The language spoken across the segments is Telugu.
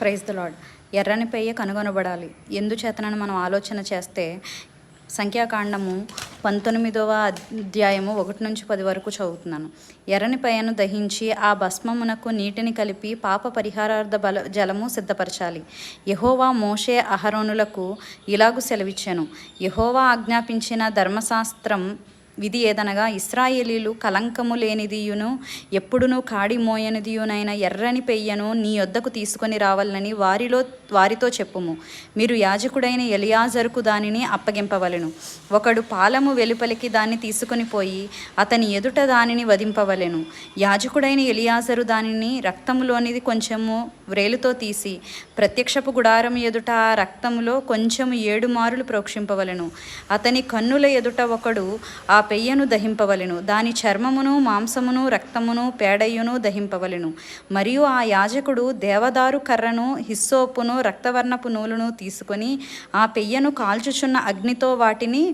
Praise the lord. ఎర్రని పెయ్య కనుగొనబడాలి. ఎందుచేతనని మనం ఆలోచన చేస్తే సంఖ్యాకాండము 19వ అధ్యాయము 1-10 వరకు చదువుతున్నాను. ఎర్రని పెయ్యను దహించి ఆ భస్మమునకు నీటిని కలిపి పాప పరిహారార్థ జలము సిద్ధపరచాలి. యెహోవా మోషే అహరోనులకు ఇలాగు సెలవిచ్చెను. యెహోవా ఆజ్ఞాపించిన ధర్మశాస్త్రం విధి ఏదనగా, ఇశ్రాయేలీలు కలంకము లేనిదియును ఎప్పుడునూ కాడి మోయనిదియునైన ఎర్రని పెయ్యను నీ యొద్దకు తీసుకొని రావాలని వారితో చెప్పుము. మీరు యాజకుడైన ఎలియాజరుకు దానిని అప్పగింపవలెను. ఒకడు పాలము వెలుపలికి దాన్ని తీసుకొని పోయి అతని ఎదుట దానిని వధింపవలెను. యాజకుడైన ఎలియాజరు దానిని రక్తములోనిది కొంచెము వ్రేలుతో తీసి ప్రత్యక్షపు గుడారం ఎదుట ఆ రక్తములో కొంచెము 7 మారులు ప్రోక్షింపవలెను. అతని కన్నుల ఎదుట ఒకడు ఆ పెయ్యను దహింపవలెను. దాని చర్మమును మాంసమును రక్తమును పేడయ్యును దహింపవలెను. మరియు ఆ యాజకుడు దేవదారు కర్రను హిస్సోపును రక్తవర్ణపు నూలును తీసుకొని ఆ పెయ్యను కాల్చుచున్న అగ్నితో వాటిని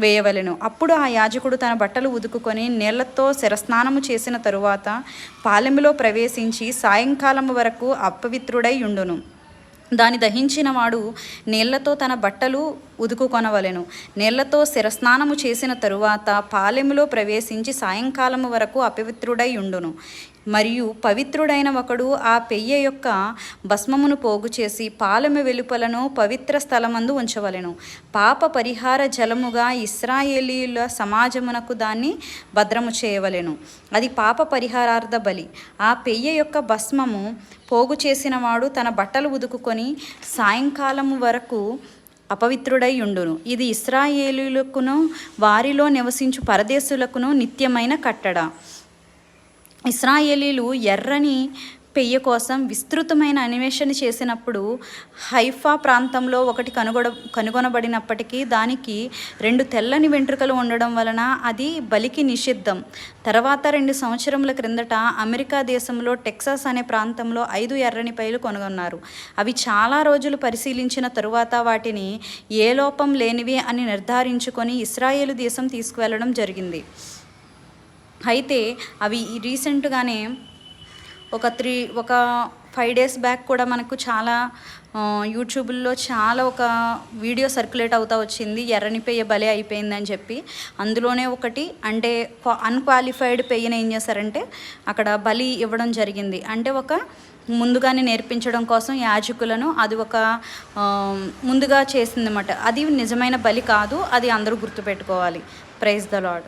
వేయవలెను. అప్పుడు ఆ యాజకుడు తన బట్టలు ఉదుకుకొని నీళ్లతో శిరస్నానము చేసిన తరువాత పాలెములో ప్రవేశించి సాయంకాలము వరకు అపవిత్రుడై యుండును. దాని దహించిన వాడు నీళ్లతో తన బట్టలు ఉదుకుకొనవలెను. నీళ్లతో శిరస్నానము చేసిన తరువాత పాలెములో ప్రవేశించి సాయంకాలము వరకు అపవిత్రుడై ఉండును. మరియు పవిత్రుడైన ఒకడు ఆ పెయ్య యొక్క భస్మమును పోగు చేసి పాలెము వెలుపలను పవిత్ర స్థలమందు ఉంచవలెను. పాప పరిహార జలముగా ఇశ్రాయేలీయుల సమాజమునకు దాన్ని భద్రము చేయవలెను. అది పాప పరిహారార్థ బలి. ఆ పెయ్య యొక్క భస్మము పోగు చేసిన వాడు తన బట్టలు ఉదుకుకొని సాయంకాలము వరకు అపవిత్రుడై ఉండును. ఇది ఇశ్రాయేలీయులకును వారిలో నివసించు పరదేశులకును నిత్యమైన కట్టడ. ఇశ్రాయేలీలు ఎర్రని పెయ్య కోసం విస్తృతమైన అన్వేషణ చేసినప్పుడు హైఫా ప్రాంతంలో ఒకటి కనుగొనబడినప్పటికీ దానికి 2 తెల్లని వెంట్రుకలు ఉండడం వలన అది బలికి నిషిద్ధం. తర్వాత 2 సంవత్సరముల క్రిందట అమెరికా దేశంలో టెక్సాస్ అనే ప్రాంతంలో 5 ఎర్రని పెయ్యలు కనుగొన్నారు. అవి చాలా రోజులు పరిశీలించిన తరువాత వాటిని ఏ లోపం లేనివి అని నిర్ధారించుకొని ఇశ్రాయేలు దేశం తీసుకువెళ్ళడం జరిగింది. అయితే అవి రీసెంట్గానే ఒక 5 days బ్యాక్ కూడా మనకు చాలా యూట్యూబ్లో ఒక వీడియో సర్క్యులేట్ అవుతూ వచ్చింది. ఎర్రని పెయ్య బలి అయిపోయిందని చెప్పి. అందులోనే ఒకటి అంటే అన్క్వాలిఫైడ్ పెయ్యని ఏం చేశారంటే అక్కడ బలి ఇవ్వడం జరిగింది. అంటే ముందుగానే నేర్పించడం కోసం యాజకులను అది ముందుగా చేసిందన్నమాట. అది నిజమైన బలి కాదు. అది అందరూ గుర్తుపెట్టుకోవాలి. Praise the lord.